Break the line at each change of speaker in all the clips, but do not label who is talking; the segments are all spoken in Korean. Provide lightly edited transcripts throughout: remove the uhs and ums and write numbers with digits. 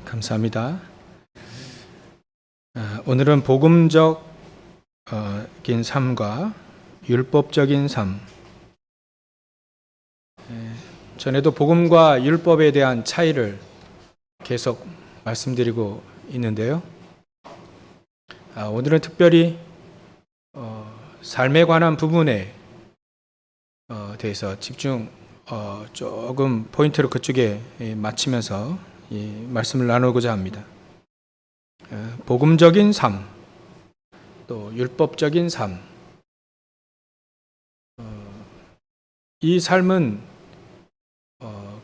감사합니다. 오늘은 복음적인 삶과 율법적인 삶. 전에도 복음과 율법에 대한 차이를 계속 말씀드리고 있는데요. 오늘은 특별히 삶에 관한 부분에 대해서 조금 포인트를 그쪽에 맞추면서 이 말씀을 나누고자 합니다. 복음적인 삶, 또 율법적인 삶. 이 삶은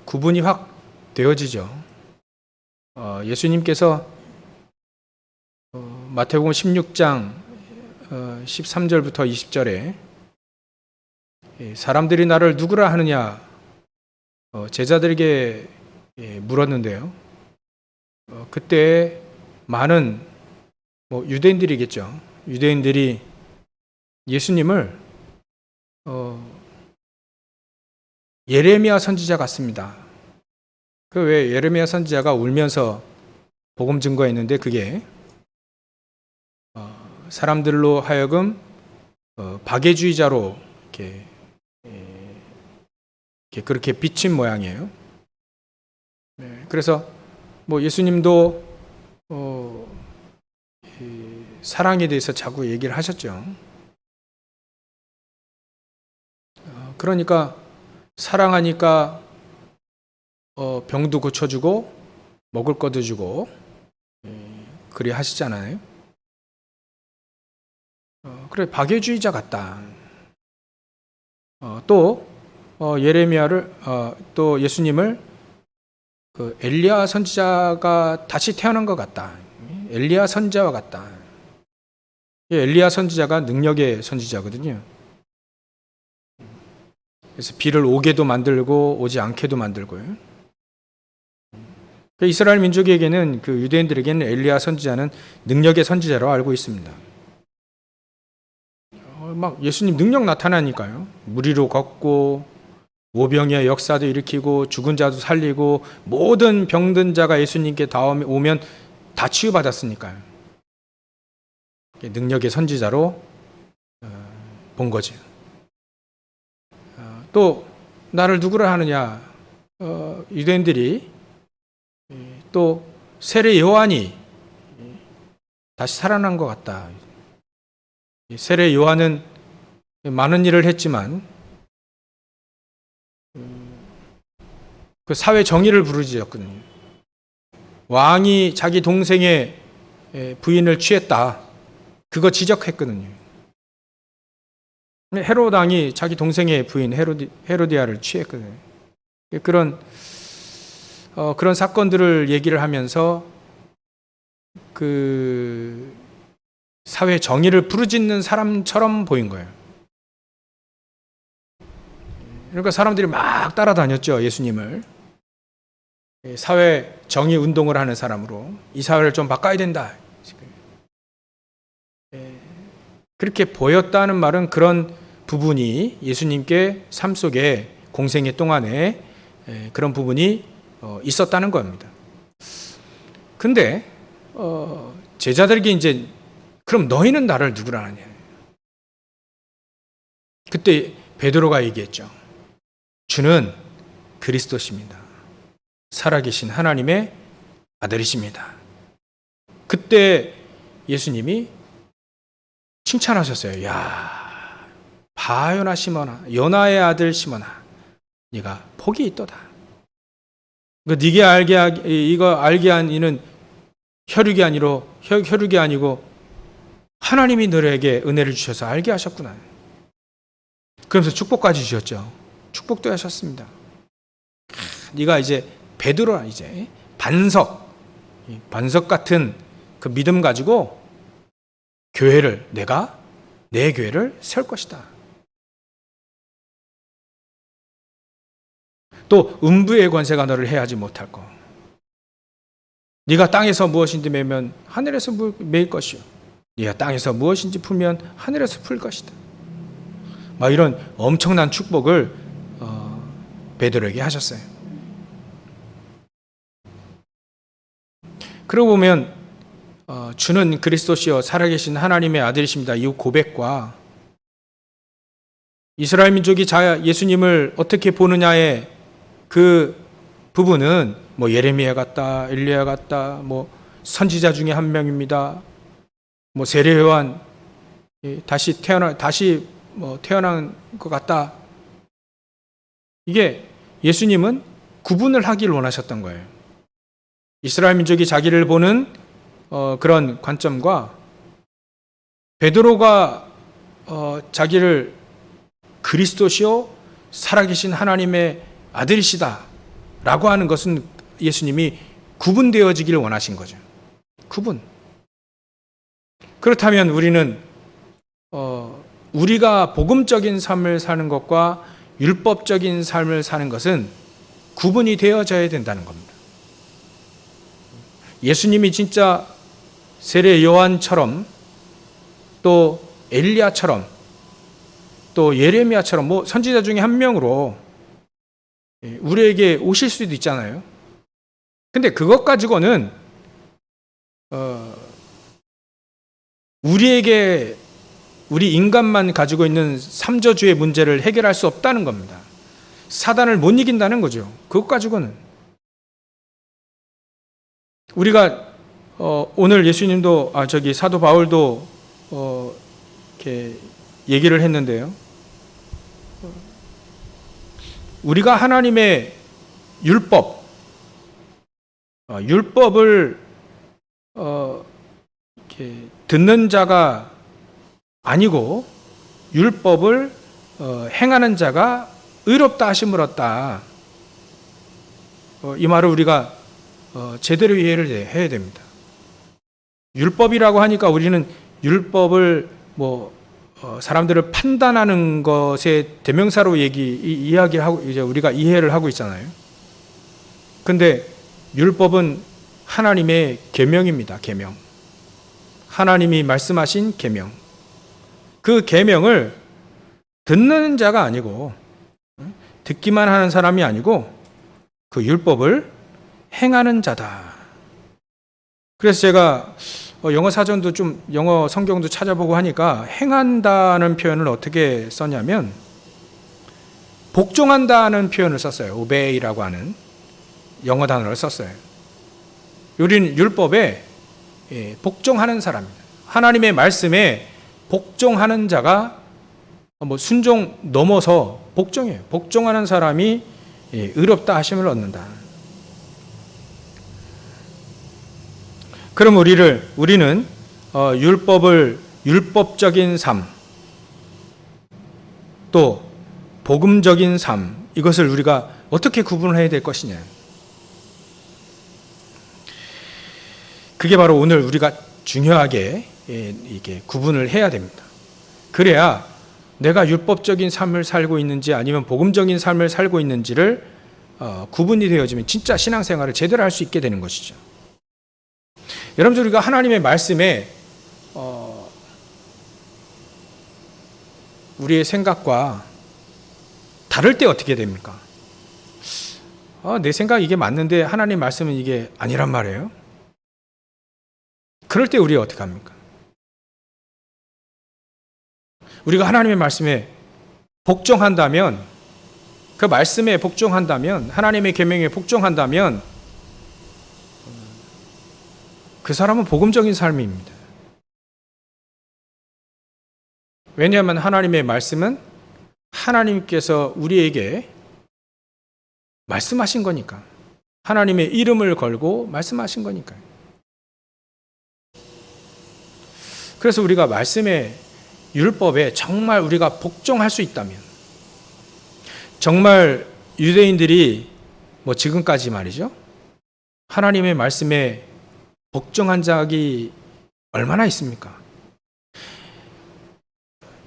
구분이 확 되어지죠. 예수님께서 마태복음 16장 13절부터 20절에 사람들이 나를 누구라 하느냐 제자들에게 물었는데요. 그때 많은 유대인들이겠죠. 유대인들이 예수님을 예레미야 선지자 같습니다. 그 왜 예레미야 선지자가 울면서 복음 증거했는데 그게 사람들로 하여금 박애주의자로 그렇게 비친 모양이에요. 그래서 예수님도 사랑에 대해서 자꾸 얘기를 하셨죠. 그러니까 사랑하니까 병도 고쳐주고 먹을 것도 주고 그리 하시잖아요. 그래 박애주의자 같다. 또 예레미야를 또 예수님을 그 엘리야 선지자가 다시 태어난 것 같다. 엘리야 선지자와 같다. 엘리야 선지자가 능력의 선지자거든요. 그래서 비를 오게도 만들고 오지 않게도 만들고요. 이스라엘 민족에게는 그 유대인들에게는 엘리야 선지자는 능력의 선지자로 알고 있습니다. 막 예수님 능력 나타나니까요. 물 위로 걷고 오병이의 역사도 일으키고 죽은 자도 살리고 모든 병든 자가 예수님께 오면 다 치유받았으니까요. 능력의 선지자로 본 거죠. 또 나를 누구라 하느냐 유대인들이 또 세례 요한이 다시 살아난 것 같다. 세례 요한은 많은 일을 했지만 그 사회 정의를 부르짖었거든요. 왕이 자기 동생의 부인을 취했다. 그거 지적했거든요. 헤롯 왕이 자기 동생의 부인 헤로디아를 취했거든요. 그런 사건들을 얘기를 하면서 그 사회 정의를 부르짖는 사람처럼 보인 거예요. 그러니까 사람들이 막 따라다녔죠, 예수님을. 사회 정의 운동을 하는 사람으로 이 사회를 좀 바꿔야 된다. 그렇게 보였다는 말은 그런 부분이 예수님께 삶 속에 공생의 동안에 그런 부분이 있었다는 겁니다. 근데 제자들에게 이제 그럼 너희는 나를 누구라 하냐? 그때 베드로가 얘기했죠. 주는 그리스도십니다. 살아계신 하나님의 아들이십니다. 그때 예수님이 칭찬하셨어요. 야, 바요나 시몬아, 요나의 아들 시몬아, 네가 복이 있도다. 네가 이거 알게 한 이는 혈육이 아니고 하나님이 너에게 은혜를 주셔서 알게 하셨구나. 그러면서 축복까지 주셨죠. 축복도 하셨습니다. 네가 이제 베드로라 이제 반석 같은 그 믿음 가지고 내 교회를 세울 것이다. 또 음부의 권세가 너를 해하지 못할 거. 네가 땅에서 무엇인지 매면 하늘에서 매일 것이요. 네가 땅에서 무엇인지 풀면 하늘에서 풀 것이다. 막 이런 엄청난 축복을 베드로에게 하셨어요. 그러고 보면 주는 그리스도시요 살아계신 하나님의 아들이십니다. 이 고백과 이스라엘 민족이 예수님을 어떻게 보느냐의 그 부분은 뭐 예레미야 같다, 엘리야 같다, 뭐 선지자 중에 한 명입니다. 뭐 세례 요한 다시 태어난 것 같다. 이게 예수님은 구분을 하길 원하셨던 거예요. 이스라엘 민족이 자기를 보는 그런 관점과 베드로가 자기를 그리스도시요 살아계신 하나님의 아들이시다 라고 하는 것은 예수님이 구분되어지기를 원하신 거죠. 구분. 그렇다면 우리는 우리가 복음적인 삶을 사는 것과 율법적인 삶을 사는 것은 구분이 되어져야 된다는 겁니다. 예수님이 진짜 세례 요한처럼 또 엘리야처럼 또 예레미야처럼 뭐 선지자 중에 한 명으로 우리에게 오실 수도 있잖아요. 근데 그것 가지고는 우리 인간만 가지고 있는 삼저주의 문제를 해결할 수 없다는 겁니다. 사단을 못 이긴다는 거죠. 그것 가지고는. 우리가 오늘 예수님도 사도 바울도 이렇게 얘기를 했는데요. 우리가 하나님의 율법을 이렇게 듣는 자가 아니고 율법을 행하는 자가 의롭다 하심을 얻다. 이 말을 우리가 제대로 이해를 해야 됩니다. 율법이라고 하니까 우리는 율법을 사람들을 판단하는 것의 대명사로 이야기하고 이제 우리가 이해를 하고 있잖아요. 근데 율법은 하나님의 계명입니다. 계명. 하나님이 말씀하신 계명. 그 계명을 듣는 자가 아니고 듣기만 하는 사람이 아니고 그 율법을 행하는 자다. 그래서 제가 영어 사전도 영어 성경도 찾아보고 하니까 행한다는 표현을 어떻게 썼냐면 복종한다는 표현을 썼어요. obey라고 하는 영어 단어를 썼어요. 우리는 율법에 복종하는 사람입니다. 하나님의 말씀에 복종하는 자가 순종 넘어서 복종이에요. 복종하는 사람이 의롭다 하심을 얻는다. 그럼 우리는 율법적인 삶, 또 복음적인 삶, 이것을 우리가 어떻게 구분을 해야 될 것이냐. 그게 바로 오늘 우리가 중요하게 이게 구분을 해야 됩니다. 그래야 내가 율법적인 삶을 살고 있는지 아니면 복음적인 삶을 살고 있는지를 구분이 되어지면 진짜 신앙생활을 제대로 할 수 있게 되는 것이죠. 여러분들 우리가 하나님의 말씀에 우리의 생각과 다를 때 어떻게 됩니까? 내 생각 이게 맞는데 하나님 말씀은 이게 아니란 말이에요. 그럴 때 우리가 어떻게 합니까? 우리가 하나님의 말씀에 복종한다면, 그 말씀에 복종한다면, 하나님의 계명에 복종한다면 그 사람은 복음적인 삶입니다. 왜냐하면 하나님의 말씀은 하나님께서 우리에게 말씀하신 거니까. 하나님의 이름을 걸고 말씀하신 거니까요. 그래서 우리가 말씀의 율법에 정말 우리가 복종할 수 있다면, 정말 유대인들이 지금까지 말이죠, 하나님의 말씀에 복종한 적이 얼마나 있습니까?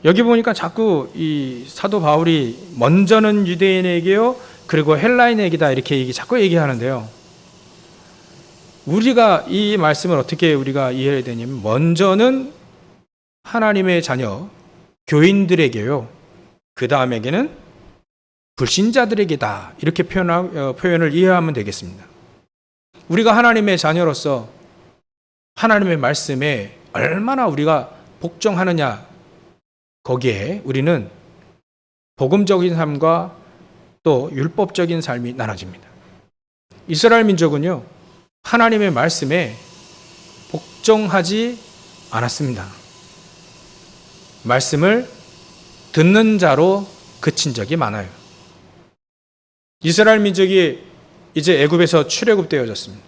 여기 보니까 자꾸 이 사도 바울이 먼저는 유대인에게요, 그리고 헬라인에게다 이렇게 자꾸 얘기하는데요. 우리가 이 말씀을 어떻게 우리가 이해해야 되냐면, 먼저는 하나님의 자녀 교인들에게요, 그 다음에게는 불신자들에게다, 이렇게 표현을 이해하면 되겠습니다. 우리가 하나님의 자녀로서 하나님의 말씀에 얼마나 우리가 복종하느냐, 거기에 우리는 복음적인 삶과 또 율법적인 삶이 나눠집니다. 이스라엘 민족은요, 하나님의 말씀에 복종하지 않았습니다. 말씀을 듣는 자로 그친 적이 많아요. 이스라엘 민족이 이제 애굽에서 출애굽되어졌습니다.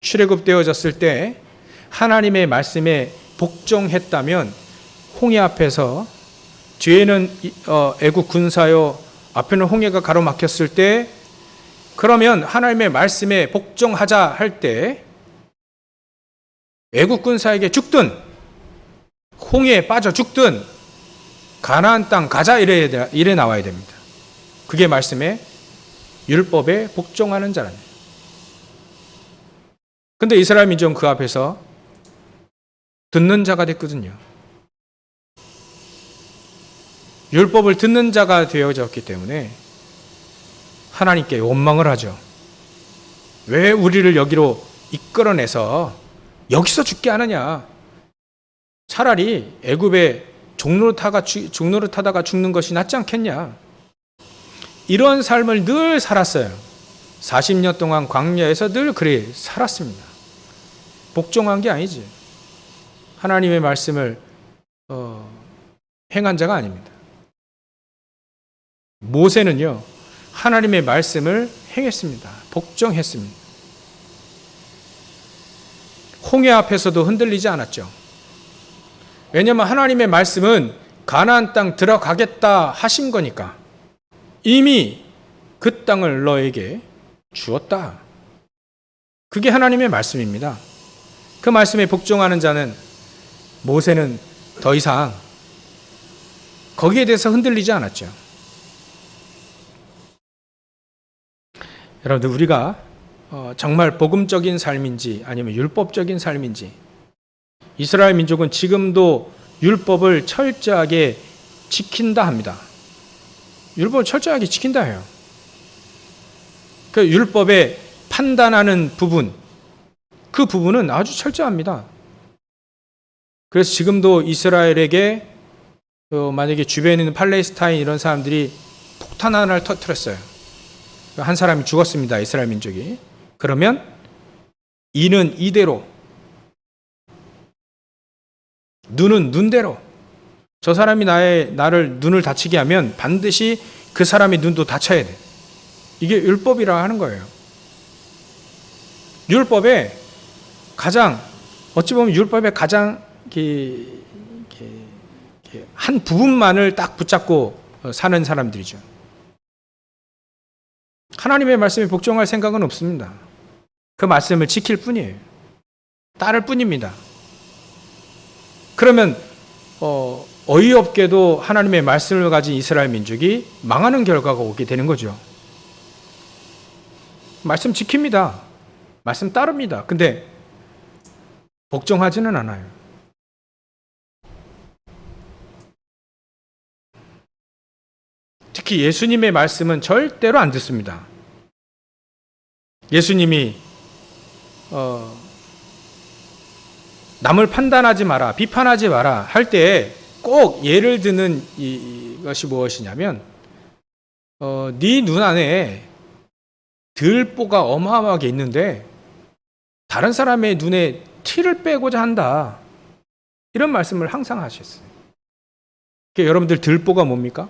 출애굽되어졌을 때 하나님의 말씀에 복종했다면 홍해 앞에서 뒤에는 애굽 군사요, 앞에는 홍해가 가로막혔을 때, 그러면 하나님의 말씀에 복종하자 할 때 애굽 군사에게 죽든 홍해에 빠져 죽든 가나안 땅 가자 이래 나와야 됩니다. 그게 말씀에 율법에 복종하는 자라는. 근데 이스라엘 민족은 그 앞에서 듣는 자가 됐거든요. 율법을 듣는 자가 되어졌기 때문에 하나님께 원망을 하죠. 왜 우리를 여기로 이끌어내서 여기서 죽게 하느냐? 차라리 애굽에 종로를 타다가 죽는 것이 낫지 않겠냐? 이런 삶을 늘 살았어요. 40년 동안 광야에서 늘 그래 살았습니다. 복종한 게 아니지. 하나님의 말씀을 행한 자가 아닙니다. 모세는요, 하나님의 말씀을 행했습니다. 복종했습니다. 홍해 앞에서도 흔들리지 않았죠. 왜냐하면 하나님의 말씀은 가나안 땅 들어가겠다 하신 거니까. 이미 그 땅을 너에게 주었다. 그게 하나님의 말씀입니다. 그 말씀에 복종하는 자는, 모세는 더 이상 거기에 대해서 흔들리지 않았죠. 여러분들, 우리가 정말 복음적인 삶인지 아니면 율법적인 삶인지, 이스라엘 민족은 지금도 율법을 철저하게 지킨다 합니다. 율법을 철저하게 지킨다 해요. 그 율법에 판단하는 부분, 그 부분은 아주 철저합니다. 그래서 지금도 이스라엘에게 만약에 주변에 있는 팔레스타인 이런 사람들이 폭탄 하나를 터뜨렸어요. 한 사람이 죽었습니다. 이스라엘 민족이. 그러면 이는 이대로, 눈은 눈대로, 저 사람이 나를 눈을 다치게 하면 반드시 그 사람의 눈도 다쳐야 돼. 이게 율법이라 하는 거예요. 율법에 가장, 어찌 보면 율법의 가장 한 부분만을 딱 붙잡고 사는 사람들이죠. 하나님의 말씀에 복종할 생각은 없습니다. 그 말씀을 지킬 뿐이에요. 따를 뿐입니다. 그러면 어이없게도 하나님의 말씀을 가진 이스라엘 민족이 망하는 결과가 오게 되는 거죠. 말씀 지킵니다. 말씀 따릅니다. 근데 복종하지는 않아요. 특히 예수님의 말씀은 절대로 안 듣습니다. 예수님이 남을 판단하지 마라, 비판하지 마라 할 때 꼭 예를 드는 이것이 무엇이냐면, 네 눈 안에 들보가 어마어마하게 있는데 다른 사람의 눈에 티를 빼고자 한다. 이런 말씀을 항상 하셨어요. 그러니까 여러분들, 들보가 뭡니까?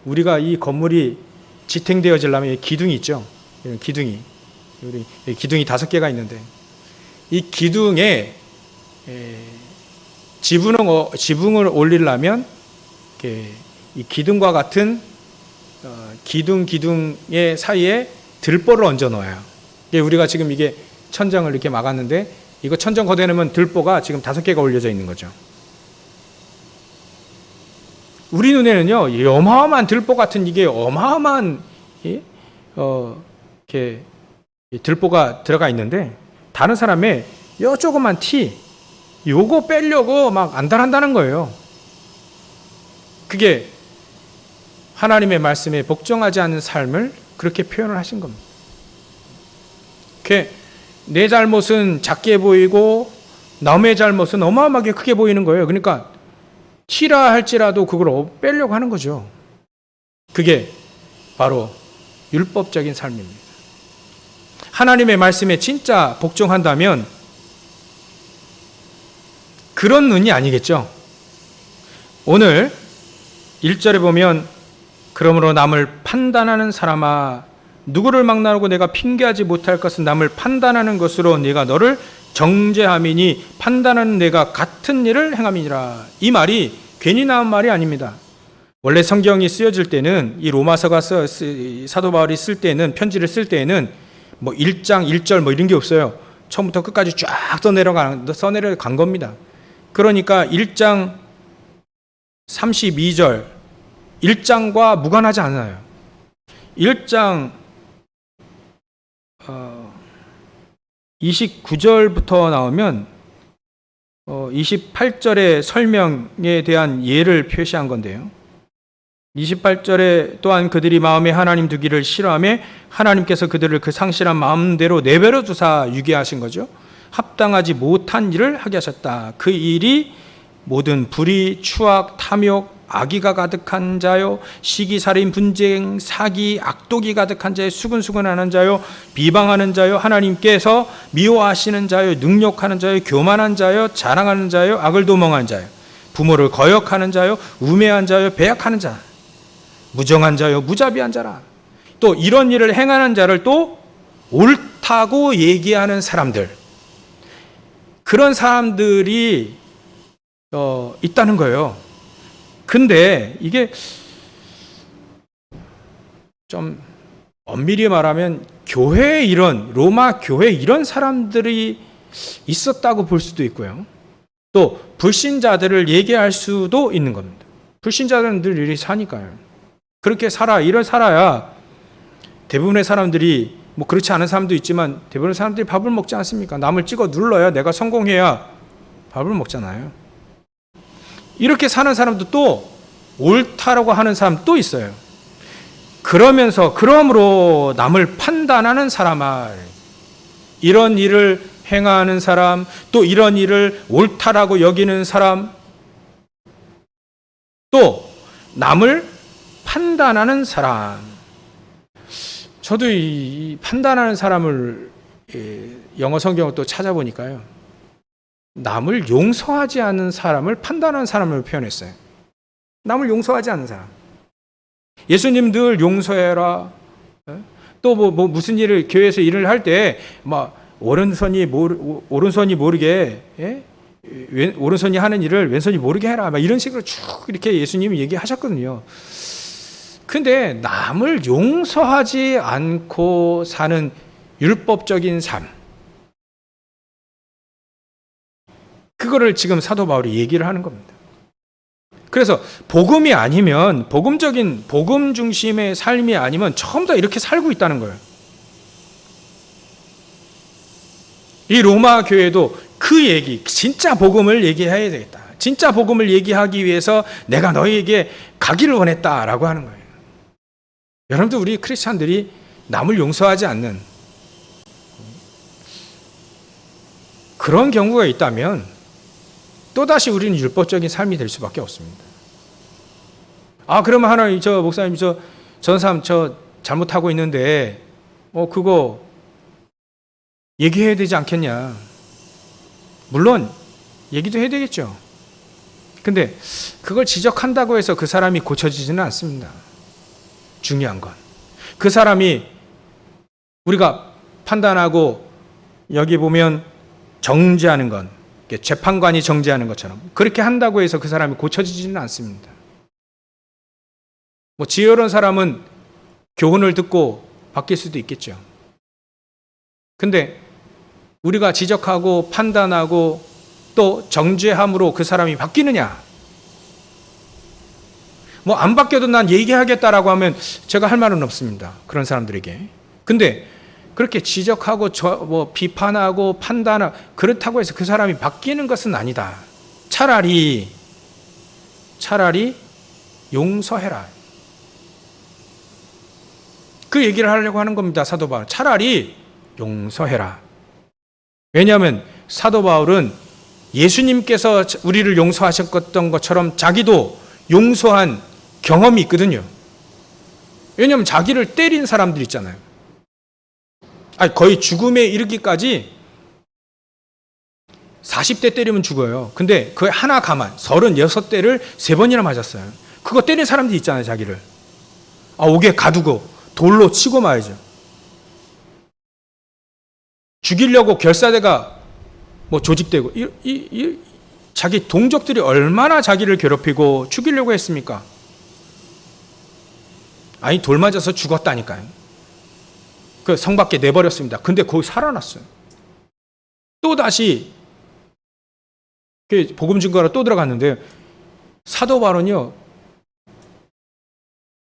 우리가 이 건물이 지탱되어지려면 기둥이 있죠. 기둥이. 기둥이 5개가 있는데, 이 기둥에 지붕을 올리려면 이 기둥과 같은 기둥의 사이에 들보를 얹어 놓아요. 우리가 지금 이게 천정을 이렇게 막았는데, 이거 천정 걷어내면 들보가 지금 5개가 올려져 있는 거죠. 우리 눈에는요, 이 어마어마한 들보 같은 이게 어마어마한 이렇게 들보가 들어가 있는데, 다른 사람의 요 조그만 티, 요거 빼려고 막 안달한다는 거예요. 그게 하나님의 말씀에 복종하지 않는 삶을 그렇게 표현을 하신 겁니다. 내 잘못은 작게 보이고 남의 잘못은 어마어마하게 크게 보이는 거예요. 그러니까 티라 할지라도 그걸 빼려고 하는 거죠. 그게 바로 율법적인 삶입니다. 하나님의 말씀에 진짜 복종한다면 그런 눈이 아니겠죠. 오늘 1절에 보면 그러므로 남을 판단하는 사람아 누구를 막나르고 내가 핑계하지 못할 것은 남을 판단하는 것으로 네가 너를 정죄함이니 판단하는 내가 같은 일을 행함이니라. 이 말이 괜히 나온 말이 아닙니다. 원래 성경이 쓰여질 때는 이 로마서가 사도 바울이 쓸 때는 편지를 쓸 때에는 뭐 1장 1절 뭐 이런 게 없어요. 처음부터 끝까지 쫙 써내려간 겁니다. 그러니까 1장 32절 1장과 무관하지 않아요. 1장 29절부터 나오면 28절의 설명에 대한 예를 표시한 건데요. 28절에 또한 그들이 마음에 하나님 두기를 싫어하며 하나님께서 그들을 그 상실한 마음대로 내버려 두사 유괴하신 거죠. 합당하지 못한 일을 하게 하셨다. 그 일이 모든 불의, 추악, 탐욕, 악의가 가득한 자요, 시기살인, 분쟁, 사기, 악독이 가득한 자요, 수근수근하는 자요, 비방하는 자요, 하나님께서 미워하시는 자요, 능욕하는 자요, 교만한 자요, 자랑하는 자요, 악을 도망하는 자요, 부모를 거역하는 자요, 우매한 자요, 배약하는 자, 무정한 자요, 무자비한 자라. 또 이런 일을 행하는 자를 또 옳다고 얘기하는 사람들, 그런 사람들이 있다는 거예요. 근데 이게 좀 엄밀히 말하면 로마 교회에 이런 사람들이 있었다고 볼 수도 있고요. 또 불신자들을 얘기할 수도 있는 겁니다. 불신자들은 늘 이렇게 사니까요. 그렇게 살아야 대부분의 사람들이 뭐 그렇지 않은 사람도 있지만 대부분의 사람들이 밥을 먹지 않습니까? 남을 찍어 눌러야 내가 성공해야 밥을 먹잖아요. 이렇게 사는 사람도 또 옳다라고 하는 사람 또 있어요. 그러므로 남을 판단하는 사람아, 이런 일을 행하는 사람, 또 이런 일을 옳다라고 여기는 사람, 또 남을 판단하는 사람. 저도 이 판단하는 사람을 영어 성경을 또 찾아보니까요. 남을 용서하지 않는 사람을 판단하는 사람을 표현했어요. 남을 용서하지 않는 사람. 예수님 늘 용서해라. 또 뭐 무슨 일을 교회에서 일을 할 때 막 오른손이 모르게 오른손이 하는 일을 왼손이 모르게 해라. 막 이런 식으로 쭉 이렇게 예수님이 얘기하셨거든요. 근데 남을 용서하지 않고 사는 율법적인 삶, 그거를 지금 사도 바울이 얘기를 하는 겁니다. 그래서 복음이 아니면, 복음 중심의 삶이 아니면 처음 다 이렇게 살고 있다는 거예요. 이 로마 교회도 그 얘기, 진짜 복음을 얘기해야 되겠다. 진짜 복음을 얘기하기 위해서 내가 너희에게 가기를 원했다라고 하는 거예요. 여러분들, 우리 크리스찬들이 남을 용서하지 않는 그런 경우가 있다면 또다시 우리는 율법적인 삶이 될 수밖에 없습니다. 그러면 하나님, 목사님, 전 사람 잘못하고 있는데 그거 얘기해야 되지 않겠냐. 물론 얘기도 해야 되겠죠. 근데 그걸 지적한다고 해서 그 사람이 고쳐지지는 않습니다. 중요한 건 그 사람이, 우리가 판단하고 여기 보면 정죄하는 건, 재판관이 정죄하는 것처럼 그렇게 한다고 해서 그 사람이 고쳐지지는 않습니다. 뭐 지혜로운 사람은 교훈을 듣고 바뀔 수도 있겠죠. 근데 우리가 지적하고 판단하고 또 정죄함으로 그 사람이 바뀌느냐? 뭐 안 바뀌어도 난 얘기하겠다라고 하면 제가 할 말은 없습니다. 그런 사람들에게. 근데 그렇게 지적하고 비판하고 판단하고 그렇다고 해서 그 사람이 바뀌는 것은 아니다. 차라리 용서해라. 그 얘기를 하려고 하는 겁니다. 사도 바울. 차라리 용서해라. 왜냐하면 사도 바울은 예수님께서 우리를 용서하셨던 것처럼 자기도 용서한 경험이 있거든요. 왜냐하면 자기를 때린 사람들 있잖아요. 거의 죽음에 이르기까지 40대 때리면 죽어요. 근데 그 하나 가만 36대를 3번이나 맞았어요. 그거 때린 사람들이 있잖아요. 자기를 옥에 가두고 돌로 치고 말이죠. 죽이려고 결사대가 조직되고 자기 동족들이 얼마나 자기를 괴롭히고 죽이려고 했습니까? 돌 맞아서 죽었다니까요. 그 성 밖에 내버렸습니다. 근데 거기 살아났어요. 또 다시 복음 증거하러 또 들어갔는데 사도 바울은요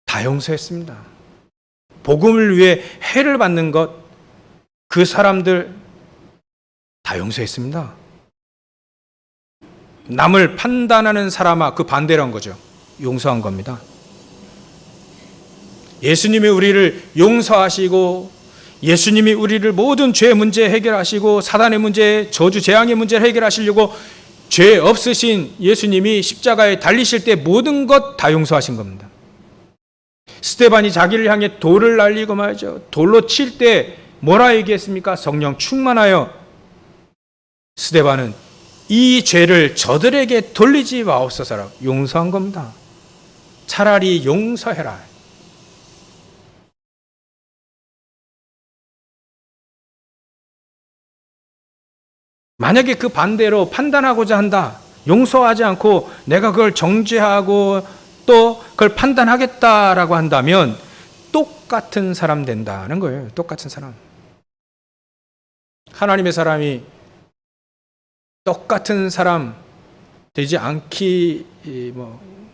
다 용서했습니다. 복음을 위해 해를 받는 것, 그 사람들 다 용서했습니다. 남을 판단하는 사람아, 그 반대로 한 거죠. 용서한 겁니다. 예수님이 우리를 용서하시고 예수님이 우리를 모든 죄 문제 해결하시고 사단의 문제, 저주 재앙의 문제를 해결하시려고 죄 없으신 예수님이 십자가에 달리실 때 모든 것 다 용서하신 겁니다. 스데반이 자기를 향해 돌을 날리고 말이죠. 돌로 칠 때 뭐라 얘기했습니까? 성령 충만하여 스데반은 이 죄를 저들에게 돌리지 마옵소서라고 용서한 겁니다. 차라리 용서해라. 만약에 그 반대로 판단하고자 한다, 용서하지 않고 내가 그걸 정죄하고 또 그걸 판단하겠다라고 한다면 똑같은 사람 된다는 거예요. 똑같은 사람. 하나님의 사람이 똑같은 사람 되지 않기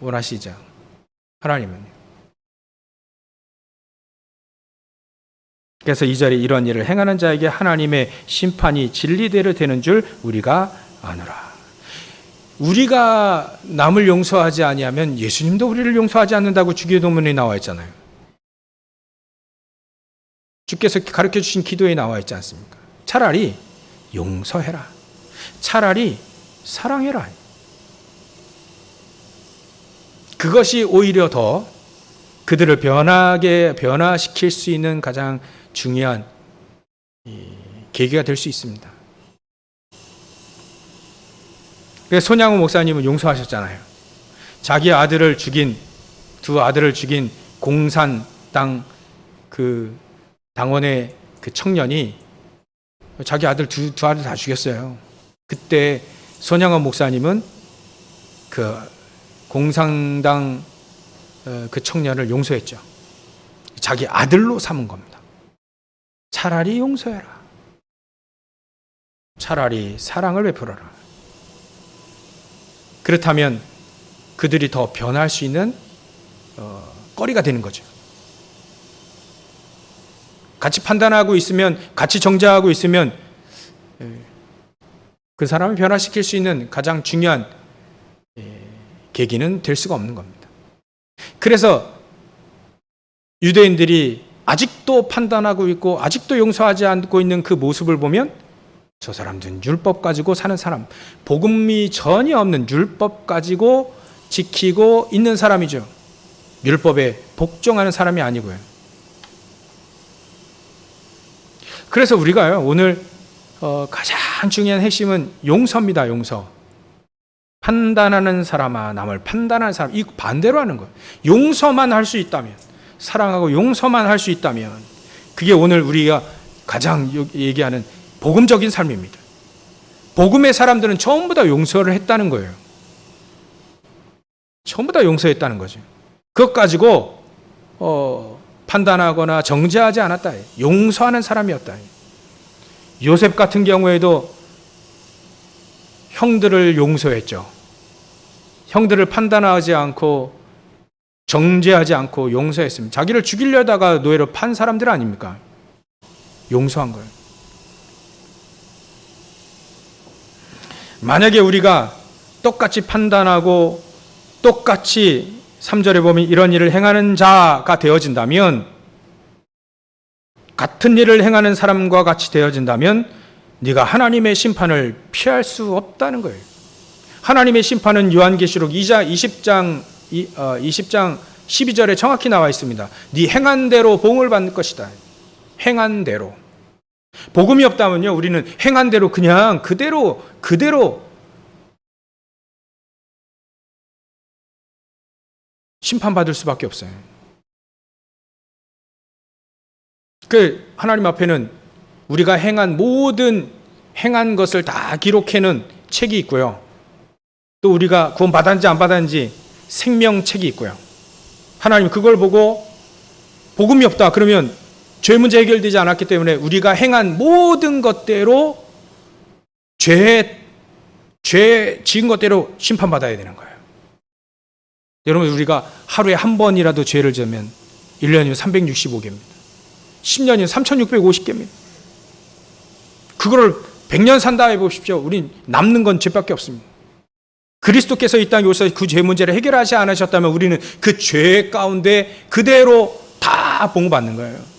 원하시죠. 하나님은. 그래서 2절에 이런 일을 행하는 자에게 하나님의 심판이 진리대로 되는 줄 우리가 아노라. 우리가 남을 용서하지 아니하면 예수님도 우리를 용서하지 않는다고 주기도문에 나와 있잖아요. 주께서 가르쳐 주신 기도에 나와 있지 않습니까? 차라리 용서해라. 차라리 사랑해라. 그것이 오히려 더 그들을 변화시킬 수 있는 가장 중요한 계기가 될 수 있습니다. 그래서 손양호 목사님은 용서하셨잖아요. 자기 아들을 죽인, 두 아들을 죽인 공산당 그 당원의 그 청년이 자기 아들 두 아들 다 죽였어요. 그때 손양호 목사님은 그 공산당 그 청년을 용서했죠. 자기 아들로 삼은 겁니다. 차라리 용서해라. 차라리 사랑을 베풀어라. 그렇다면 그들이 더 변할 수 있는 거리가 되는 거죠. 같이 판단하고 있으면, 같이 정죄하고 있으면 그 사람을 변화시킬 수 있는 가장 중요한 계기는 될 수가 없는 겁니다. 그래서 유대인들이 아직도 판단하고 있고 아직도 용서하지 않고 있는 그 모습을 보면 저 사람들은 율법 가지고 사는 사람, 복음이 전혀 없는 율법 가지고 지키고 있는 사람이죠. 율법에 복종하는 사람이 아니고요. 그래서 우리가요, 오늘 가장 중요한 핵심은 용서입니다. 용서. 판단하는 사람아, 남을 판단하는 사람, 이 반대로 하는 거예요. 용서만 할 수 있다면, 사랑하고 용서만 할 수 있다면, 그게 오늘 우리가 가장 얘기하는 복음적인 삶입니다. 복음의 사람들은 전부 다 용서를 했다는 거예요. 전부 다 용서했다는 거죠. 그것 가지고 판단하거나 정죄하지 않았다. 용서하는 사람이었다. 요셉 같은 경우에도 형들을 용서했죠. 형들을 판단하지 않고 정죄하지 않고 용서했습니다. 자기를 죽이려다가 노예로 판 사람들 아닙니까? 용서한 거예요. 만약에 우리가 똑같이 판단하고 똑같이 3절에 보면 이런 일을 행하는 자가 되어진다면, 같은 일을 행하는 사람과 같이 되어진다면 네가 하나님의 심판을 피할 수 없다는 거예요. 하나님의 심판은 요한계시록 20장 12절에 정확히 나와 있습니다. 네 행한 대로 봉을 받을 것이다. 행한 대로. 복음이 없다면요, 우리는 행한 대로 그냥 그대로 심판받을 수밖에 없어요. 그 하나님 앞에는 우리가 모든 행한 것을 다 기록해놓은 책이 있고요. 또 우리가 구원받았는지 안 받았는지 생명책이 있고요. 하나님 그걸 보고 복음이 없다 그러면 죄 문제 해결되지 않았기 때문에 우리가 행한 모든 것대로 죄 지은 것대로 심판받아야 되는 거예요. 여러분, 우리가 하루에 한 번이라도 죄를 지으면 1년이면 365개입니다. 10년이면 3650개입니다. 그거를 100년 산다 해보십시오. 우린 남는 건 죄밖에 없습니다. 그리스도께서 이 땅에 오셔서 그 죄 문제를 해결하지 않으셨다면 우리는 그 죄 가운데 그대로 다 봉받는 거예요.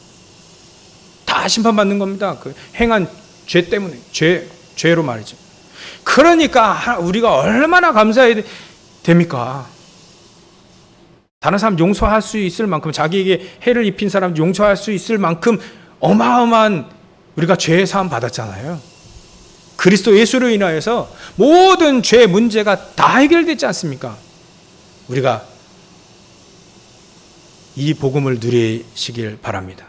다 심판받는 겁니다. 그 행한 죄 때문에, 죄로 말이죠. 그러니까 우리가 얼마나 감사해야 됩니까? 다른 사람 용서할 수 있을 만큼, 자기에게 해를 입힌 사람 용서할 수 있을 만큼 어마어마한 우리가 죄 사함 받았잖아요. 그리스도 예수로 인하여서 모든 죄 문제가 다 해결되지 않습니까? 우리가 이 복음을 누리시길 바랍니다.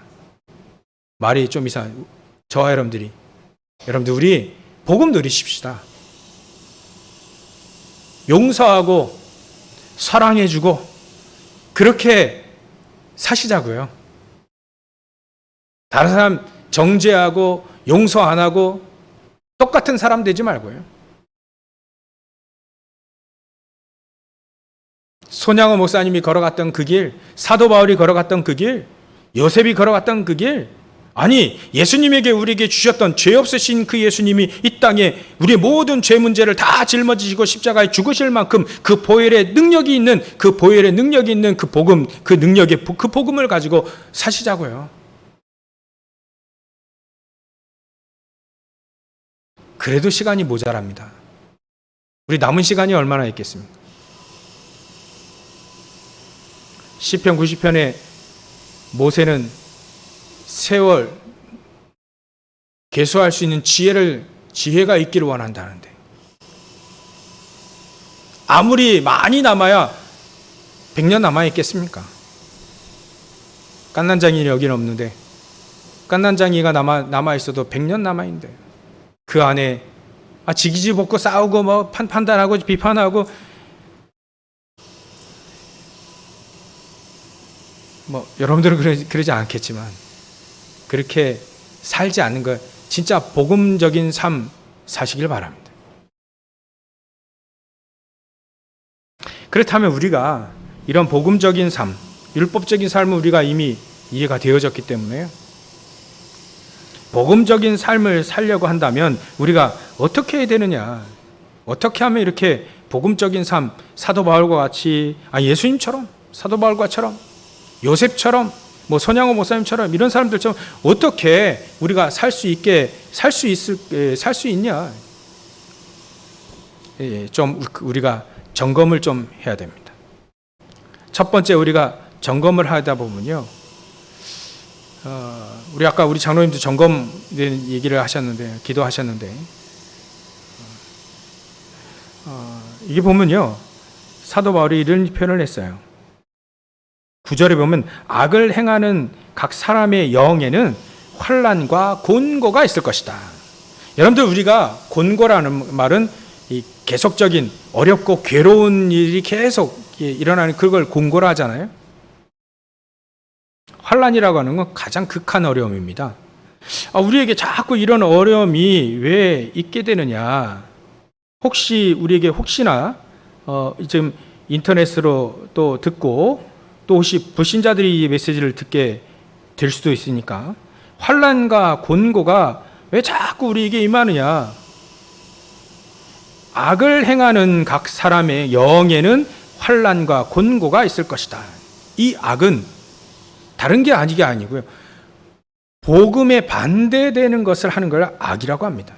말이 좀 이상, 저와 여러분들 우리 복음 누리십시다. 용서하고 사랑해주고 그렇게 사시자고요. 다른 사람 정죄하고 용서 안 하고 똑같은 사람 되지 말고요. 손양호 목사님이 걸어갔던 그 길, 사도 바울이 걸어갔던 그 길, 요셉이 걸어갔던 그 길, 아니 예수님에게 우리에게 주셨던 죄 없으신 그 예수님이 이 땅에 우리의 모든 죄 문제를 다 짊어지시고 십자가에 죽으실 만큼 그 보혈의 능력이 있는 그 복음, 그 능력의 그 복음을 가지고 사시자고요. 그래도 시간이 모자랍니다. 우리 남은 시간이 얼마나 있겠습니까? 시편 90편에 모세는 세월 계수할 수 있는 지혜가 있기를 원한다는데, 아무리 많이 남아야 100년 남아있겠습니까? 깐난장이 여기는 없는데 깐난장이가 남아있어도 100년 남아있는데 그 안에 지기지 볶고 싸우고 뭐 판단하고 비판하고 뭐 여러분들은 그러지 않겠지만 그렇게 살지 않는 것, 진짜 복음적인 삶 사시길 바랍니다. 그렇다면 우리가 이런 복음적인 삶, 율법적인 삶은 우리가 이미 이해가 되어졌기 때문에요. 복음적인 삶을 살려고 한다면 우리가 어떻게 해야 되느냐? 어떻게 하면 이렇게 복음적인 삶, 사도 바울과 같이, 예수님처럼, 사도 바울과처럼, 요셉처럼, 뭐 손양호 목사님처럼 이런 사람들처럼 어떻게 우리가 살 수 있냐? 좀 우리가 점검을 좀 해야 됩니다. 첫 번째, 우리가 점검을 하다 보면요, 우리 장로님도 점검 얘기를 하셨는데, 기도하셨는데, 이게 보면요, 사도 바울이 이런 표현을 했어요. 9절에 보면 악을 행하는 각 사람의 영에는 환난과 곤고가 있을 것이다. 여러분들, 우리가 곤고라는 말은 이 계속적인 어렵고 괴로운 일이 계속 일어나는 그걸 곤고라 하잖아요. 환난이라고 하는 건 가장 극한 어려움입니다. 우리에게 자꾸 이런 어려움이 왜 있게 되느냐? 혹시나 지금 인터넷으로 또 듣고 또 혹시 불신자들이 이 메시지를 듣게 될 수도 있으니까, 환난과 곤고가 왜 자꾸 우리에게 임하느냐? 악을 행하는 각 사람의 영에는 환난과 곤고가 있을 것이다. 이 악은 다른 게 아니고요, 복음에 반대되는 것을 하는 걸 악이라고 합니다.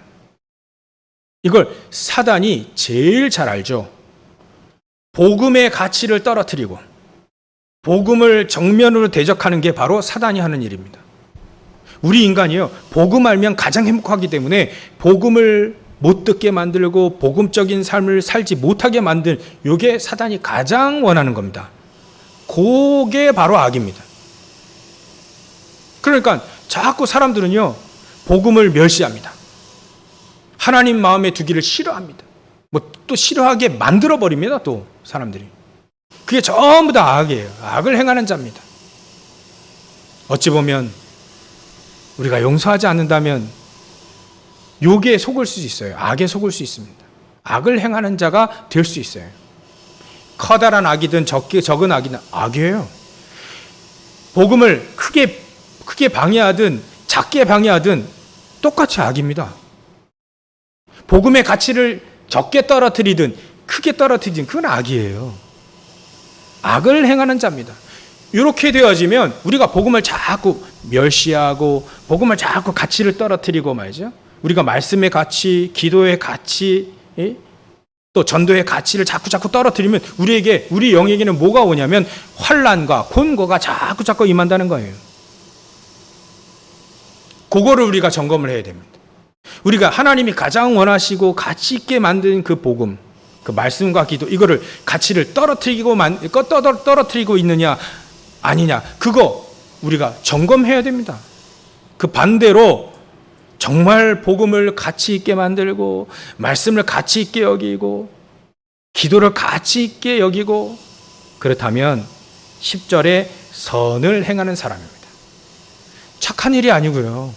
이걸 사단이 제일 잘 알죠. 복음의 가치를 떨어뜨리고 복음을 정면으로 대적하는 게 바로 사단이 하는 일입니다. 우리 인간이요, 복음 알면 가장 행복하기 때문에 복음을 못 듣게 만들고 복음적인 삶을 살지 못하게 만든 이게 사단이 가장 원하는 겁니다. 그게 바로 악입니다. 그러니까 자꾸 사람들은요, 복음을 멸시합니다. 하나님 마음에 두기를 싫어합니다. 뭐 또 싫어하게 만들어버립니다. 또 사람들이. 그게 전부 다 악이에요. 악을 행하는 자입니다. 어찌 보면 우리가 용서하지 않는다면 욕에 속을 수 있어요. 악에 속을 수 있습니다. 악을 행하는 자가 될 수 있어요. 커다란 악이든 적은 악이든 악이에요. 복음을 크게 방해하든 작게 방해하든 똑같이 악입니다. 복음의 가치를 적게 떨어뜨리든 크게 떨어뜨리든 그건 악이에요. 악을 행하는 자입니다. 이렇게 되어지면 우리가 복음을 자꾸 멸시하고 복음을 자꾸 가치를 떨어뜨리고 말이죠. 우리가 말씀의 가치, 기도의 가치, 또 전도의 가치를 자꾸 떨어뜨리면 우리 영에게는 뭐가 오냐면 환난과 곤고가 자꾸 임한다는 거예요. 그거를 우리가 점검을 해야 됩니다. 우리가 하나님이 가장 원하시고 가치 있게 만든 그 복음, 그 말씀과 기도, 이거를 가치를 떨어뜨리고 있느냐 아니냐, 그거 우리가 점검해야 됩니다. 그 반대로 정말 복음을 가치 있게 만들고 말씀을 가치 있게 여기고 기도를 가치 있게 여기고 그렇다면 10절에 선을 행하는 사람입니다. 착한 일이 아니고요.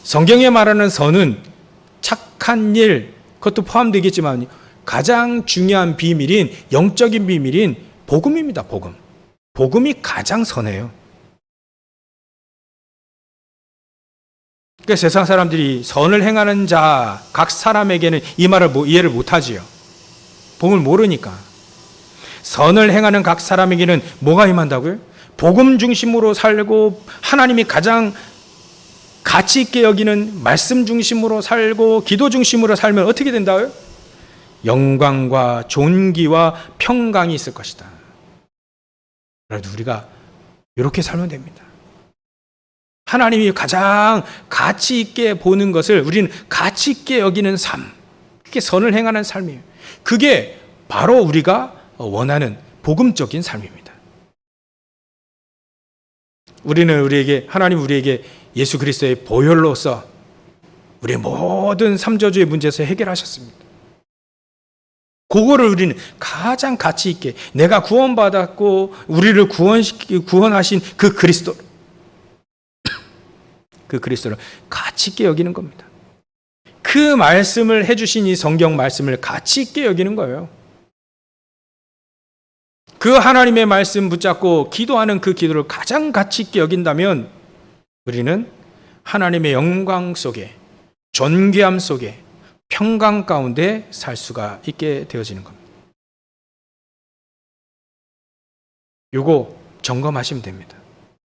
성경에 말하는 선은 착한 일, 그것도 포함되겠지만 가장 중요한 비밀인, 영적인 비밀인 복음입니다. 복음. 복음이 가장 선해요. 그러니까 세상 사람들이 선을 행하는 자, 각 사람에게는 이 말을 이해를 못하지요. 복음을 모르니까. 선을 행하는 각 사람에게는 뭐가 임한다고요? 복음 중심으로 살고 하나님이 가장 가치 있게 여기는 말씀 중심으로 살고 기도 중심으로 살면 어떻게 된다고요? 영광과 존귀와 평강이 있을 것이다. 그래도 우리가 이렇게 살면 됩니다. 하나님이 가장 가치 있게 보는 것을 우리는 가치 있게 여기는 삶, 그게 선을 행하는 삶이에요. 그게 바로 우리가 원하는 복음적인 삶입니다. 하나님 우리에게 예수 그리스도의 보혈로서 우리의 모든 삼저주의 문제에서 해결하셨습니다. 그거를 우리는 가장 가치 있게, 내가 구원받았고 우리를 구원하신 그 그리스도를 가치 있게 여기는 겁니다. 그 말씀을 해주신 이 성경 말씀을 가치 있게 여기는 거예요. 그 하나님의 말씀 붙잡고 기도하는 그 기도를 가장 가치 있게 여긴다면 우리는 하나님의 영광 속에, 존귀함 속에, 평강 가운데 살 수가 있게 되어지는 겁니다. 요거 점검하시면 됩니다.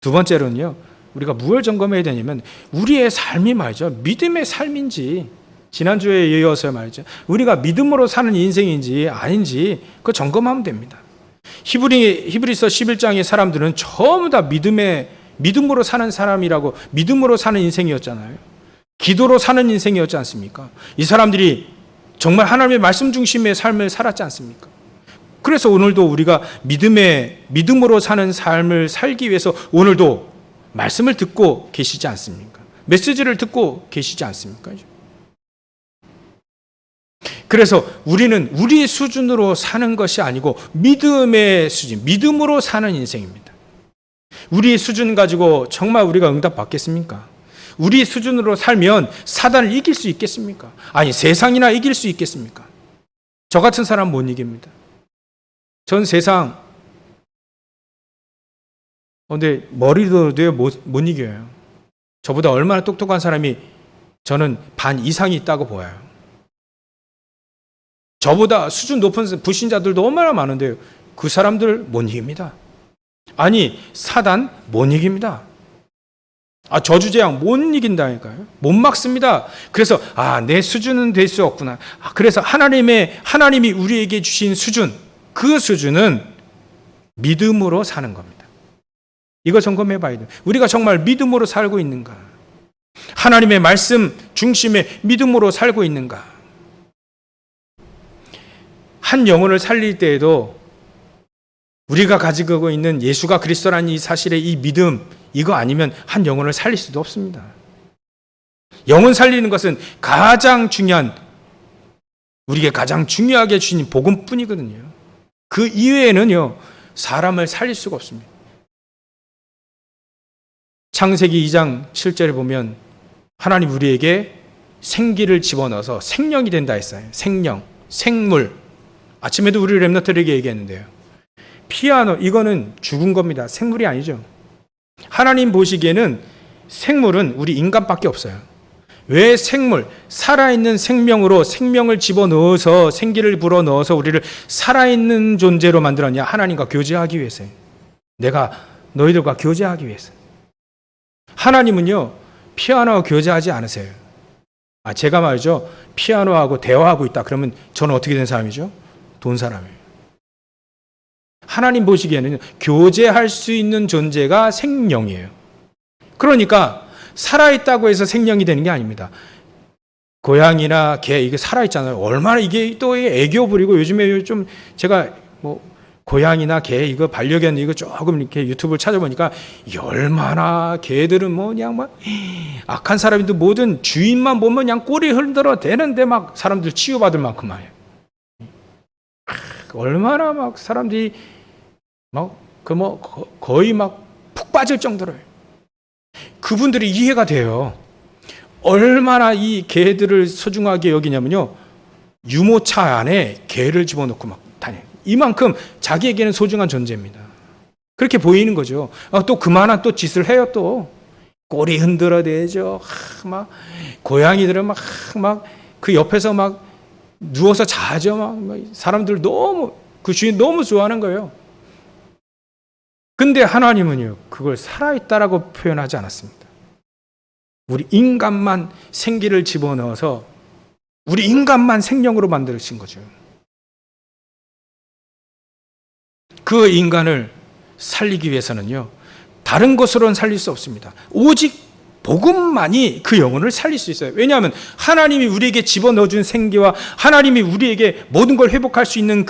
두 번째로는요, 우리가 무엇을 점검해야 되냐면 우리의 삶이 말이죠, 믿음의 삶인지, 지난주에 이어서 말이죠, 우리가 믿음으로 사는 인생인지 아닌지 그거 점검하면 됩니다. 히브리서 11장의 사람들은 전부 다 믿음으로 사는 사람이라고, 믿음으로 사는 인생이었잖아요. 기도로 사는 인생이었지 않습니까? 이 사람들이 정말 하나님의 말씀 중심의 삶을 살았지 않습니까? 그래서 오늘도 우리가 믿음으로 사는 삶을 살기 위해서 오늘도 말씀을 듣고 계시지 않습니까? 메시지를 듣고 계시지 않습니까? 그래서 우리는 우리 수준으로 사는 것이 아니고 믿음의 수준, 믿음으로 사는 인생입니다. 우리 수준 가지고 정말 우리가 응답 받겠습니까? 우리 수준으로 살면 사단을 이길 수 있겠습니까? 아니, 세상이나 이길 수 있겠습니까? 저 같은 사람 못 이깁니다. 전 세상, 근데 머리도 못 이겨요. 저보다 얼마나 똑똑한 사람이 저는 반 이상이 있다고 보여요. 저보다 수준 높은 불신자들도 얼마나 많은데요. 그 사람들 못 이깁니다. 아니, 사단 못 이깁니다. 저주재앙 못 이긴다니까요. 못 막습니다. 그래서 내 수준은 될 수 없구나. 그래서 하나님이 우리에게 주신 수준, 그 수준은 믿음으로 사는 겁니다. 이거 점검해 봐야 돼요. 우리가 정말 믿음으로 살고 있는가? 하나님의 말씀 중심의 믿음으로 살고 있는가? 한 영혼을 살릴 때에도 우리가 가지고 있는 예수가 그리스도라는 이 사실의 이 믿음, 이거 아니면 한 영혼을 살릴 수도 없습니다. 영혼 살리는 것은 가장 중요한, 우리에게 가장 중요하게 주신 복음뿐이거든요. 그 이외에는요, 사람을 살릴 수가 없습니다. 창세기 2장 7절에 보면 하나님 우리에게 생기를 집어넣어서 생명이 된다 했어요. 생명, 생물. 아침에도 우리 렘넌트들에게 얘기했는데요. 피아노, 이거는 죽은 겁니다. 생물이 아니죠. 하나님 보시기에는 생물은 우리 인간밖에 없어요. 왜 생물, 살아있는 생명으로 생명을 집어넣어서 생기를 불어넣어서 우리를 살아있는 존재로 만들었냐? 하나님과 교제하기 위해서요. 내가 너희들과 교제하기 위해서. 하나님은요, 피아노와 교제하지 않으세요. 제가 말이죠, 피아노하고 대화하고 있다 그러면 저는 어떻게 된 사람이죠? 돈 사람이에요. 하나님 보시기에는 교제할 수 있는 존재가 생명이에요. 그러니까 살아있다고 해서 생명이 되는 게 아닙니다. 고양이나 개, 이게 살아있잖아요. 얼마나 이게 또 애교 부리고, 요즘에 좀 제가 고양이나 개, 이거 반려견, 이거 조금 이렇게 유튜브를 찾아보니까 얼마나 개들은 그냥 악한 사람인데 뭐든 주인만 보면 그냥 꼬리 흔들어 대는데 막 사람들 치유받을 만큼 말이에요. 얼마나 사람들이 거의 푹 빠질 정도로요. 그분들이 이해가 돼요. 얼마나 이 개들을 소중하게 여기냐면요, 유모차 안에 개를 집어넣고 다녀요. 이만큼 자기에게는 소중한 존재입니다. 그렇게 보이는 거죠. 또 그만한 또 짓을 해요. 또 꼬리 흔들어대죠. 고양이들은 그 옆에서 누워서 자죠. 사람들 너무, 그 주인 너무 좋아하는 거예요. 근데 하나님은요, 그걸 살아있다라고 표현하지 않았습니다. 우리 인간만 생기를 집어넣어서 우리 인간만 생명으로 만드신 거죠. 그 인간을 살리기 위해서는요, 다른 것으로는 살릴 수 없습니다. 오직 복음만이 그 영혼을 살릴 수 있어요. 왜냐하면 하나님이 우리에게 집어넣어준 생기와 하나님이 우리에게 모든 걸 회복할 수 있는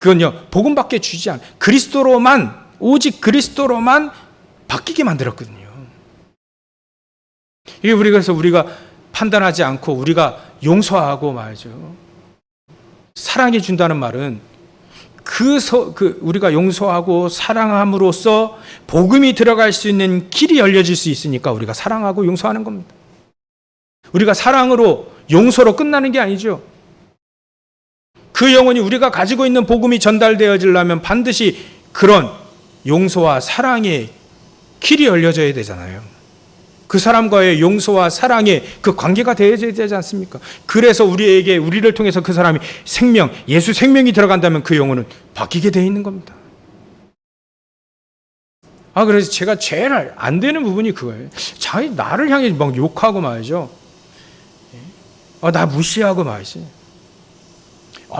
그건요, 복음밖에 주지 않아요. 오직 그리스도로만 바뀌게 만들었거든요. 이게 그래서 우리가 판단하지 않고 우리가 용서하고 말이죠. 사랑해 준다는 말은 우리가 용서하고 사랑함으로써 복음이 들어갈 수 있는 길이 열려질 수 있으니까 우리가 사랑하고 용서하는 겁니다. 우리가 사랑으로, 용서로 끝나는 게 아니죠. 그 영혼이 우리가 가지고 있는 복음이 전달되어지려면 반드시 그런 용서와 사랑의 길이 열려져야 되잖아요. 그 사람과의 용서와 사랑의 그 관계가 되어져야 되지 않습니까? 그래서 우리를 통해서 그 사람이 예수 생명이 들어간다면 그 영혼은 바뀌게 되어 있는 겁니다. 그래서 제가 제일 안 되는 부분이 그거예요. 나를 향해 욕하고 말이죠. 나 무시하고 말이지.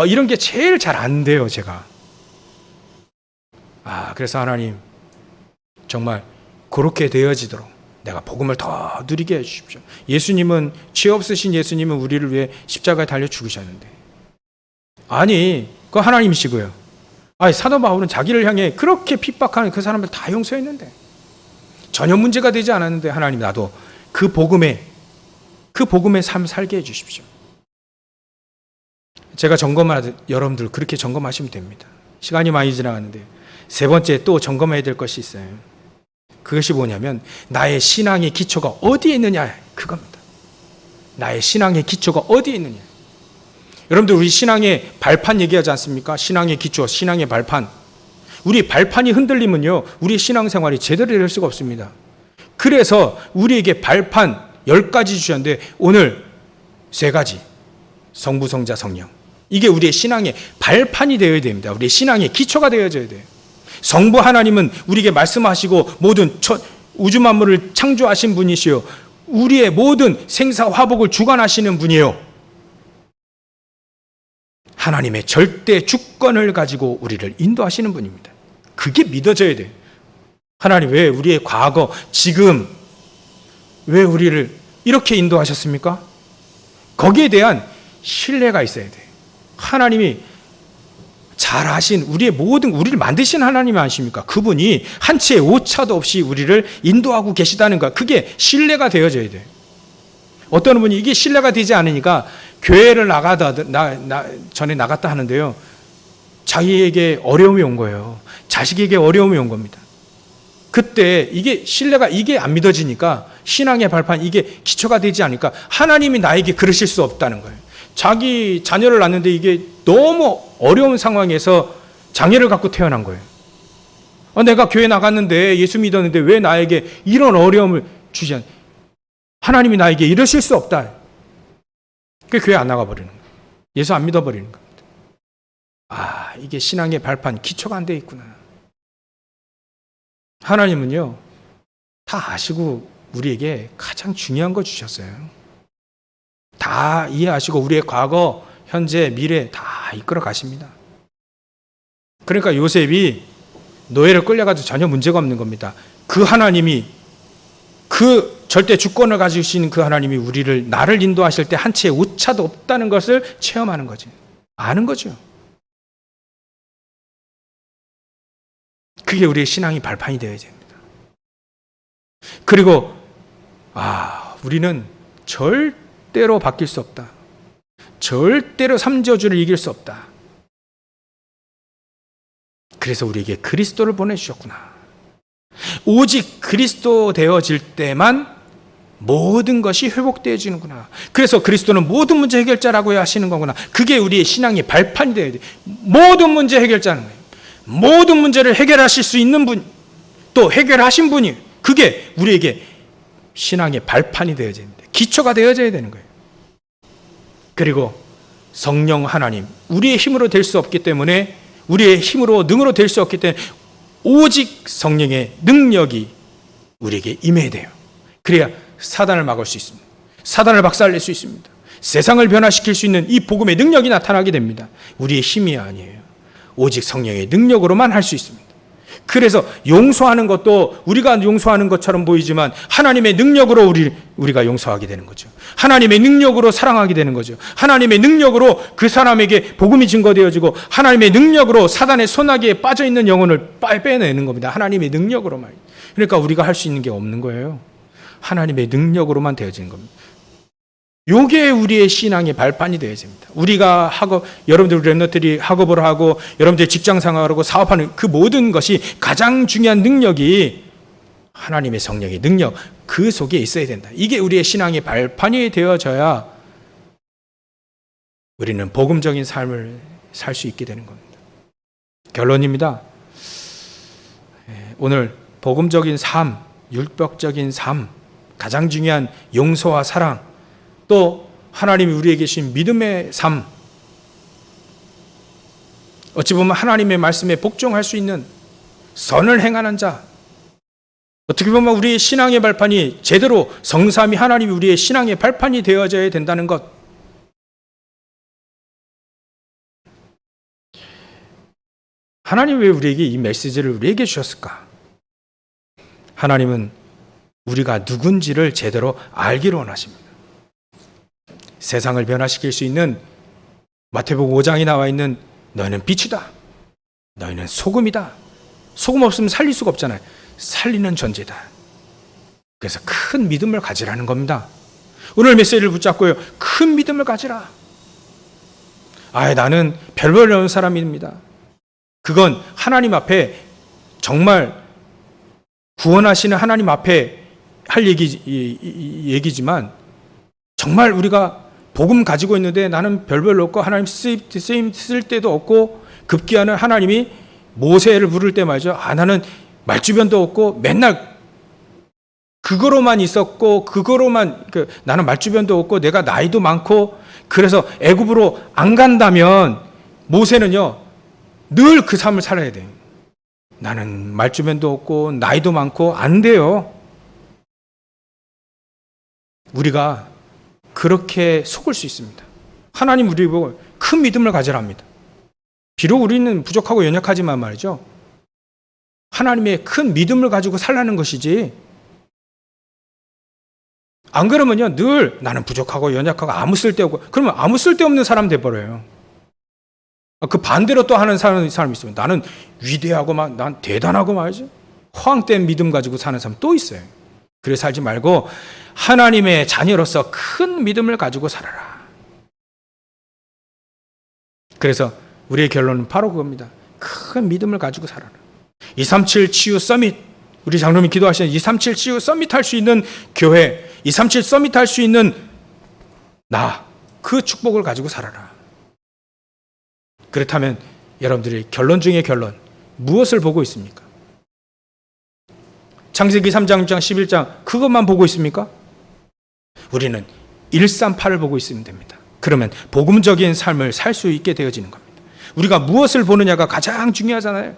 이런 게 제일 잘 안 돼요, 제가. 그래서 하나님, 정말 그렇게 되어지도록 내가 복음을 더 누리게 해주십시오. 예수님은, 죄 없으신 예수님은 우리를 위해 십자가에 달려 죽으셨는데. 그거 하나님이시고요. 사도 바울은 자기를 향해 그렇게 핍박하는 그 사람들 다 용서했는데, 전혀 문제가 되지 않았는데, 하나님, 나도 그 복음의 삶 살게 해주십시오. 제가 여러분들 그렇게 점검하시면 됩니다. 시간이 많이 지나갔는데, 세 번째 또 점검해야 될 것이 있어요. 그것이 뭐냐면, 나의 신앙의 기초가 어디에 있느냐, 그겁니다. 나의 신앙의 기초가 어디에 있느냐. 여러분들, 우리 신앙의 발판 얘기하지 않습니까? 신앙의 기초, 신앙의 발판. 우리 발판이 흔들리면요, 우리 신앙생활이 제대로 될 수가 없습니다. 그래서 우리에게 발판 10가지 주셨는데, 오늘 3가지. 성부, 성자, 성령. 이게 우리의 신앙의 발판이 되어야 됩니다. 우리의 신앙의 기초가 되어져야 돼요. 성부 하나님은 우리에게 말씀하시고 모든 우주 만물을 창조하신 분이시요 우리의 모든 생사 화복을 주관하시는 분이에요. 하나님의 절대 주권을 가지고 우리를 인도하시는 분입니다. 그게 믿어져야 돼요. 하나님 왜 우리의 과거, 지금 왜 우리를 이렇게 인도하셨습니까? 거기에 대한 신뢰가 있어야 돼요. 하나님이 잘하신 우리의 모든 우리를 만드신 하나님 아십니까? 그분이 한 치의 오차도 없이 우리를 인도하고 계시다는 것, 그게 신뢰가 되어져야 돼요. 어떤 분이 이게 신뢰가 되지 않으니까 교회를 전에 나갔다 하는데요, 자기에게 어려움이 온 거예요. 자식에게 어려움이 온 겁니다. 그때 이게 신뢰가 이게 안 믿어지니까 신앙의 발판 이게 기초가 되지 않으니까 하나님이 나에게 그러실 수 없다는 거예요. 자기 자녀를 낳는데 이게 너무 어려운 상황에서 장애를 갖고 태어난 거예요. 내가 교회 나갔는데 예수 믿었는데 왜 나에게 이런 어려움을 주지 않? 하나님이 나에게 이러실 수 없다. 그 교회 안 나가버리는 거예요. 예수 안 믿어버리는 겁니다. 아, 이게 신앙의 발판 기초가 안 돼 있구나. 하나님은요 다 아시고 우리에게 가장 중요한 거 주셨어요. 다 이해하시고 우리의 과거, 현재, 미래 다 이끌어 가십니다. 그러니까 요셉이 노예를 끌려가도 전혀 문제가 없는 겁니다. 그 하나님이, 그 절대 주권을 가지신 그 하나님이 나를 인도하실 때 한 치의 오차도 없다는 것을 체험하는 거지. 아는 거죠. 그게 우리의 신앙이 발판이 되어야 됩니다. 그리고 우리는 절대로 바뀔 수 없다. 절대로 삼저주를 이길 수 없다. 그래서 우리에게 그리스도를 보내주셨구나. 오직 그리스도 되어질 때만 모든 것이 회복되어지는구나. 그래서 그리스도는 모든 문제 해결자라고 하시는 거구나. 그게 우리의 신앙의 발판이 되어야 돼. 모든 문제 해결자는 거예요. 모든 문제를 해결하실 수 있는 분, 또 해결하신 분이, 그게 우리에게 신앙의 발판이 되어야 됩니다. 기초가 되어져야 되는 거예요. 그리고 성령 하나님, 우리의 힘으로 될 수 없기 때문에, 우리의 힘으로 능으로 될 수 없기 때문에 오직 성령의 능력이 우리에게 임해야 돼요. 그래야 사단을 막을 수 있습니다. 사단을 박살낼 수 있습니다. 세상을 변화시킬 수 있는 이 복음의 능력이 나타나게 됩니다. 우리의 힘이 아니에요. 오직 성령의 능력으로만 할 수 있습니다. 그래서 용서하는 것도 우리가 용서하는 것처럼 보이지만 하나님의 능력으로 우리가 용서하게 되는 거죠. 하나님의 능력으로 사랑하게 되는 거죠. 하나님의 능력으로 그 사람에게 복음이 증거되어지고 하나님의 능력으로 사단의 소나기에 빠져있는 영혼을 빼내는 겁니다. 하나님의 능력으로만. 그러니까 우리가 할 수 있는 게 없는 거예요. 하나님의 능력으로만 되어지는 겁니다. 요게 우리의 신앙의 발판이 되어야 됩니다. 우리가 여러분들 랩너들이 학업을 하고 여러분들 직장 생활을 하고 사업하는 그 모든 것이 가장 중요한 능력이 하나님의 성령의 능력, 그 속에 있어야 된다. 이게 우리의 신앙의 발판이 되어져야 우리는 복음적인 삶을 살 수 있게 되는 겁니다. 결론입니다. 오늘 복음적인 삶, 율법적인 삶, 가장 중요한 용서와 사랑, 또 하나님이 우리에게 주신 믿음의 삶, 어찌 보면 하나님의 말씀에 복종할 수 있는 선을 행하는 자, 어떻게 보면 우리의 신앙의 발판이 제대로 성삼위 하나님이 우리의 신앙의 발판이 되어져야 된다는 것. 하나님 왜 우리에게 이 메시지를 우리에게 주셨을까? 하나님은 우리가 누군지를 제대로 알기를 원하십니다. 세상을 변화시킬 수 있는 마태복음 5장에 나와 있는 너희는 빛이다. 너희는 소금이다. 소금 없으면 살릴 수가 없잖아요. 살리는 존재다. 그래서 큰 믿음을 가지라는 겁니다. 오늘 메시지를 붙잡고요. 큰 믿음을 가지라. 나는 별별 어려운 사람입니다. 그건 하나님 앞에 정말 구원하시는 하나님 앞에 할 얘기지만 정말 우리가 복음 가지고 있는데 나는 별별 없고 하나님 쓰임 쓸 때도 없고 급기야는 하나님이 모세를 부를 때 말이죠. 나는 말주변도 없고 맨날 그거로만 있었고 나는 말주변도 없고 내가 나이도 많고 그래서 애굽으로 안 간다면 모세는요 늘 그 삶을 살아야 돼요. 나는 말주변도 없고 나이도 많고 안 돼요. 우리가 그렇게 속을 수 있습니다. 하나님 우리 보고 큰 믿음을 가지랍니다. 비록 우리는 부족하고 연약하지만 말이죠. 하나님의 큰 믿음을 가지고 살라는 것이지. 안 그러면요, 늘 나는 부족하고 연약하고 아무 쓸데없고, 그러면 아무 쓸데없는 사람 돼버려요. 그 반대로 또 하는 사람이 있으면 나는 위대하고 난 대단하고 말이죠. 허황된 믿음 가지고 사는 사람 또 있어요. 그래 살지 말고 하나님의 자녀로서 큰 믿음을 가지고 살아라. 그래서 우리의 결론은 바로 그겁니다. 큰 믿음을 가지고 살아라. 237 치유 서밋, 우리 장로님이 기도하시는 237 치유 서밋 할 수 있는 교회, 237 서밋 할 수 있는 그 축복을 가지고 살아라. 그렇다면 여러분들이 결론 중에 결론, 무엇을 보고 있습니까? 창세기 3장, 6장, 11장 그것만 보고 있습니까? 우리는 138을 보고 있으면 됩니다. 그러면 복음적인 삶을 살 수 있게 되어지는 겁니다. 우리가 무엇을 보느냐가 가장 중요하잖아요.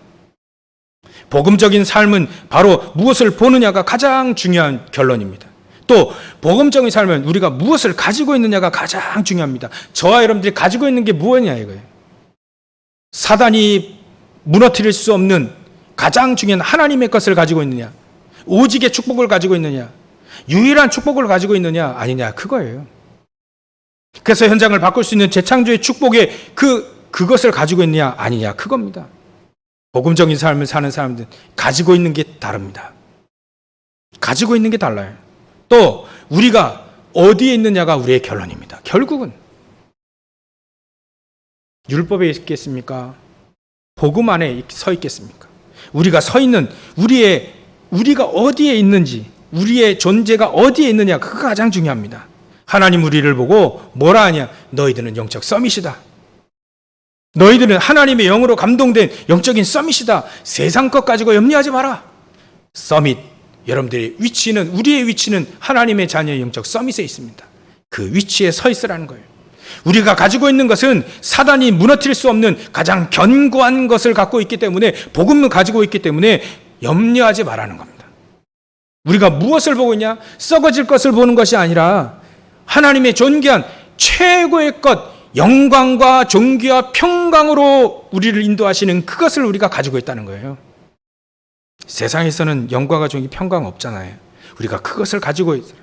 복음적인 삶은 바로 무엇을 보느냐가 가장 중요한 결론입니다. 또 복음적인 삶은 우리가 무엇을 가지고 있느냐가 가장 중요합니다. 저와 여러분들이 가지고 있는 게 무엇이냐 이거예요. 사단이 무너뜨릴 수 없는 가장 중요한 하나님의 것을 가지고 있느냐, 오직의 축복을 가지고 있느냐, 유일한 축복을 가지고 있느냐 아니냐, 그거예요. 그래서 현장을 바꿀 수 있는 재창조의 축복의 그것을 가지고 있느냐 아니냐, 그겁니다. 복음적인 삶을 사는 사람들은 가지고 있는 게 다릅니다. 가지고 있는 게 달라요. 또 우리가 어디에 있느냐가 우리의 결론입니다. 결국은 율법에 있겠습니까? 복음 안에 서 있겠습니까? 우리가 서 있는 우리가 어디에 있는지, 우리의 존재가 어디에 있느냐, 그거 가장 중요합니다. 하나님 우리를 보고 뭐라 하냐? 너희들은 영적 서밋이다. 너희들은 하나님의 영으로 감동된 영적인 서밋이다. 세상 것 가지고 염려하지 마라. 서밋, 여러분들의 위치는, 우리의 위치는 하나님의 자녀의 영적 서밋에 있습니다. 그 위치에 서 있으라는 거예요. 우리가 가지고 있는 것은 사단이 무너뜨릴 수 없는 가장 견고한 것을 갖고 있기 때문에, 복음을 가지고 있기 때문에 염려하지 말라는 겁니다. 우리가 무엇을 보고 있냐? 썩어질 것을 보는 것이 아니라 하나님의 존귀한 최고의 것, 영광과 존귀와 평강으로 우리를 인도하시는 그것을 우리가 가지고 있다는 거예요. 세상에서는 영광과 존귀, 평강 없잖아요. 우리가 그것을 가지고 있으라.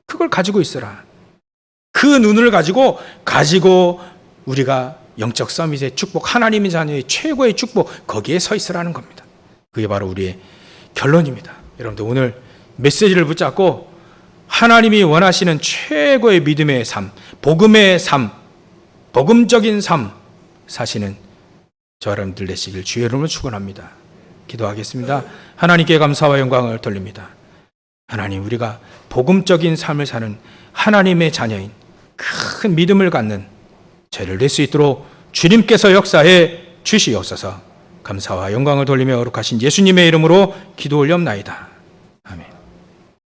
그걸 가지고 있으라. 그 눈을 가지고 우리가 영적 서밋의 축복, 하나님의 자녀의 최고의 축복, 거기에 서 있으라는 겁니다. 그게 바로 우리의 결론입니다. 여러분들 오늘 메시지를 붙잡고 하나님이 원하시는 최고의 믿음의 삶, 복음의 삶, 복음적인 삶 사시는 저 여러분들 되시길 주의 이름으로 축원합니다. 기도하겠습니다. 하나님께 감사와 영광을 돌립니다. 하나님, 우리가 복음적인 삶을 사는 하나님의 자녀인 큰 믿음을 갖는 죄를 낼 수 있도록 주님께서 역사해 주시옵소서. 감사와 영광을 돌리며 거룩하신 예수님의 이름으로 기도 올리옵나이다.